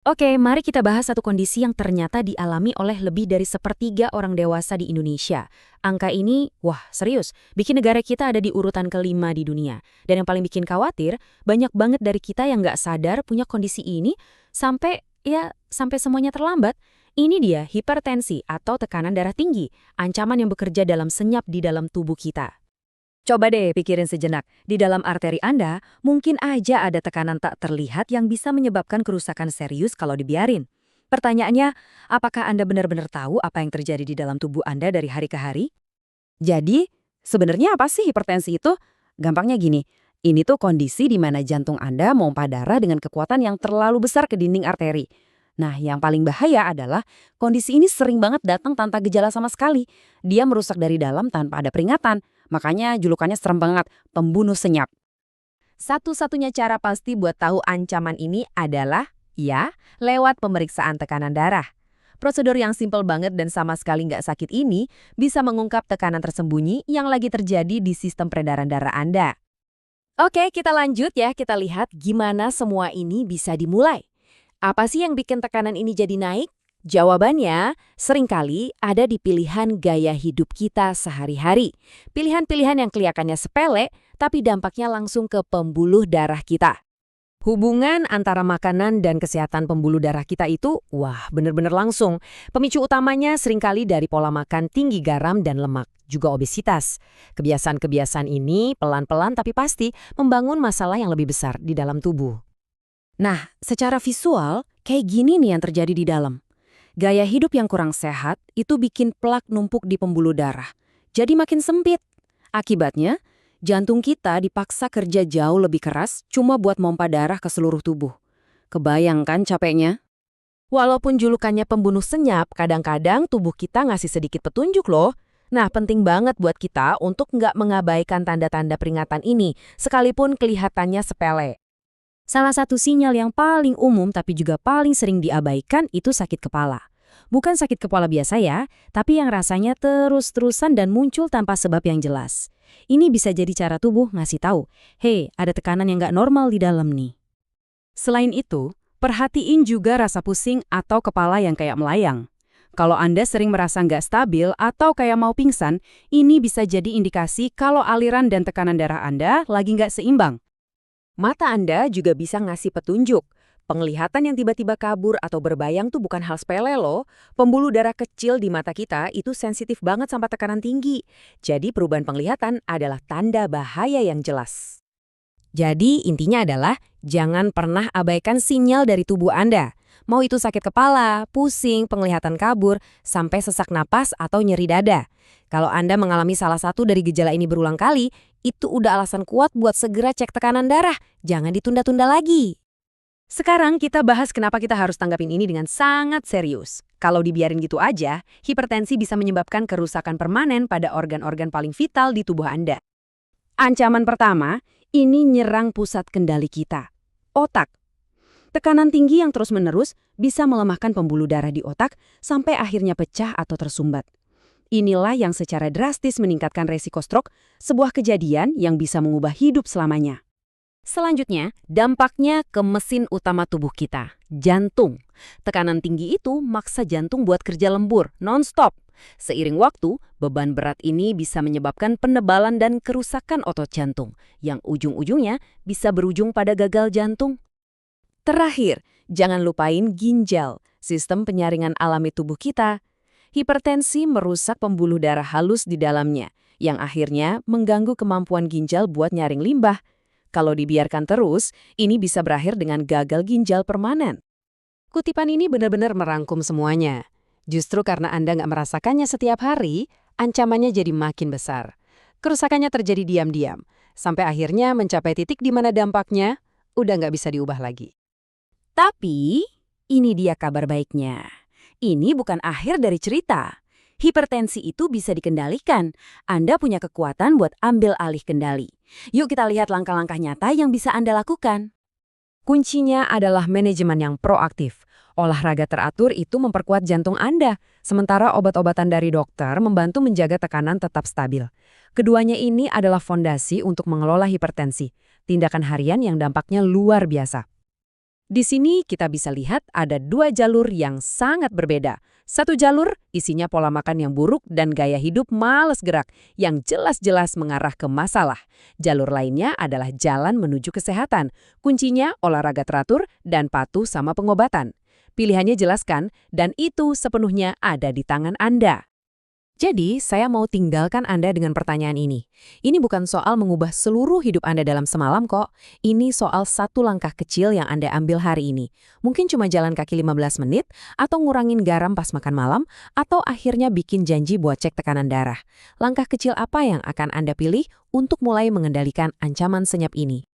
Oke, mari kita bahas satu kondisi yang ternyata dialami oleh lebih dari sepertiga orang dewasa di Indonesia. Angka ini, wah serius, bikin negara kita ada di urutan kelima di dunia. Dan yang paling bikin khawatir, banyak banget dari kita yang nggak sadar punya kondisi ini sampai semuanya terlambat. Ini dia hipertensi atau tekanan darah tinggi, ancaman yang bekerja dalam senyap di dalam tubuh kita. Coba deh pikirin sejenak, di dalam arteri Anda mungkin aja ada tekanan tak terlihat yang bisa menyebabkan kerusakan serius kalau dibiarin. Pertanyaannya, apakah Anda benar-benar tahu apa yang terjadi di dalam tubuh Anda dari hari ke hari? Jadi, sebenarnya apa sih hipertensi itu? Gampangnya gini, ini tuh kondisi di mana jantung Anda memompa darah dengan kekuatan yang terlalu besar ke dinding arteri. Nah, yang paling bahaya adalah kondisi ini sering banget datang tanpa gejala sama sekali. Dia merusak dari dalam tanpa ada peringatan. Makanya julukannya serem banget, pembunuh senyap. Satu-satunya cara pasti buat tahu ancaman ini adalah, ya, lewat pemeriksaan tekanan darah. Prosedur yang simpel banget dan sama sekali nggak sakit ini bisa mengungkap tekanan tersembunyi yang lagi terjadi di sistem peredaran darah Anda. Oke, kita lanjut ya, kita lihat gimana semua ini bisa dimulai. Apa sih yang bikin tekanan ini jadi naik? Jawabannya seringkali ada di pilihan gaya hidup kita sehari-hari. Pilihan-pilihan yang kelihatannya sepele, tapi dampaknya langsung ke pembuluh darah kita. Hubungan antara makanan dan kesehatan pembuluh darah kita itu, wah bener-bener langsung. Pemicu utamanya seringkali dari pola makan tinggi garam dan lemak, juga obesitas. Kebiasaan-kebiasaan ini pelan-pelan tapi pasti membangun masalah yang lebih besar di dalam tubuh. Nah, secara visual, kayak gini nih yang terjadi di dalam. Gaya hidup yang kurang sehat itu bikin plak numpuk di pembuluh darah. Jadi makin sempit. Akibatnya, jantung kita dipaksa kerja jauh lebih keras cuma buat mompa darah ke seluruh tubuh. Kebayang kan capeknya? Walaupun julukannya pembunuh senyap, kadang-kadang tubuh kita ngasih sedikit petunjuk loh. Nah, penting banget buat kita untuk nggak mengabaikan tanda-tanda peringatan ini, sekalipun kelihatannya sepele. Salah satu sinyal yang paling umum tapi juga paling sering diabaikan itu sakit kepala. Bukan sakit kepala biasa ya, tapi yang rasanya terus-terusan dan muncul tanpa sebab yang jelas. Ini bisa jadi cara tubuh ngasih tahu, hei, ada tekanan yang nggak normal di dalam nih. Selain itu, perhatiin juga rasa pusing atau kepala yang kayak melayang. Kalau Anda sering merasa nggak stabil atau kayak mau pingsan, ini bisa jadi indikasi kalau aliran dan tekanan darah Anda lagi nggak seimbang. Mata Anda juga bisa ngasih petunjuk. Penglihatan yang tiba-tiba kabur atau berbayang tuh bukan hal sepele loh. Pembuluh darah kecil di mata kita itu sensitif banget sama tekanan tinggi. Jadi perubahan penglihatan adalah tanda bahaya yang jelas. Jadi intinya adalah jangan pernah abaikan sinyal dari tubuh Anda. Mau itu sakit kepala, pusing, penglihatan kabur, sampai sesak napas atau nyeri dada. Kalau Anda mengalami salah satu dari gejala ini berulang kali, itu udah alasan kuat buat segera cek tekanan darah. Jangan ditunda-tunda lagi. Sekarang kita bahas kenapa kita harus tanggapin ini dengan sangat serius. Kalau dibiarin gitu aja, hipertensi bisa menyebabkan kerusakan permanen pada organ-organ paling vital di tubuh Anda. Ancaman pertama, ini nyerang pusat kendali kita, otak. Tekanan tinggi yang terus-menerus bisa melemahkan pembuluh darah di otak sampai akhirnya pecah atau tersumbat. Inilah yang secara drastis meningkatkan resiko stroke, sebuah kejadian yang bisa mengubah hidup selamanya. Selanjutnya, dampaknya ke mesin utama tubuh kita, jantung. Tekanan tinggi itu maksa jantung buat kerja lembur, non-stop. Seiring waktu, beban berat ini bisa menyebabkan penebalan dan kerusakan otot jantung, yang ujung-ujungnya bisa berujung pada gagal jantung. Terakhir, jangan lupain ginjal, sistem penyaringan alami tubuh kita. Hipertensi merusak pembuluh darah halus di dalamnya, yang akhirnya mengganggu kemampuan ginjal buat nyaring limbah. Kalau dibiarkan terus, ini bisa berakhir dengan gagal ginjal permanen. Kutipan ini benar-benar merangkum semuanya. Justru karena Anda nggak merasakannya setiap hari, ancamannya jadi makin besar. Kerusakannya terjadi diam-diam, sampai akhirnya mencapai titik di mana dampaknya udah nggak bisa diubah lagi. Tapi, ini dia kabar baiknya. Ini bukan akhir dari cerita. Hipertensi itu bisa dikendalikan. Anda punya kekuatan buat ambil alih kendali. Yuk kita lihat langkah-langkah nyata yang bisa Anda lakukan. Kuncinya adalah manajemen yang proaktif. Olahraga teratur itu memperkuat jantung Anda, sementara obat-obatan dari dokter membantu menjaga tekanan tetap stabil. Keduanya ini adalah fondasi untuk mengelola hipertensi, tindakan harian yang dampaknya luar biasa. Di sini kita bisa lihat ada dua jalur yang sangat berbeda. Satu jalur isinya pola makan yang buruk dan gaya hidup malas gerak yang jelas-jelas mengarah ke masalah. Jalur lainnya adalah jalan menuju kesehatan. Kuncinya olahraga teratur dan patuh sama pengobatan. Pilihannya jelas kan, dan itu sepenuhnya ada di tangan Anda. Jadi, saya mau tinggalkan Anda dengan pertanyaan ini. Ini bukan soal mengubah seluruh hidup Anda dalam semalam kok. Ini soal satu langkah kecil yang Anda ambil hari ini. Mungkin cuma jalan kaki 15 menit, atau ngurangin garam pas makan malam, atau akhirnya bikin janji buat cek tekanan darah. Langkah kecil apa yang akan Anda pilih untuk mulai mengendalikan ancaman senyap ini?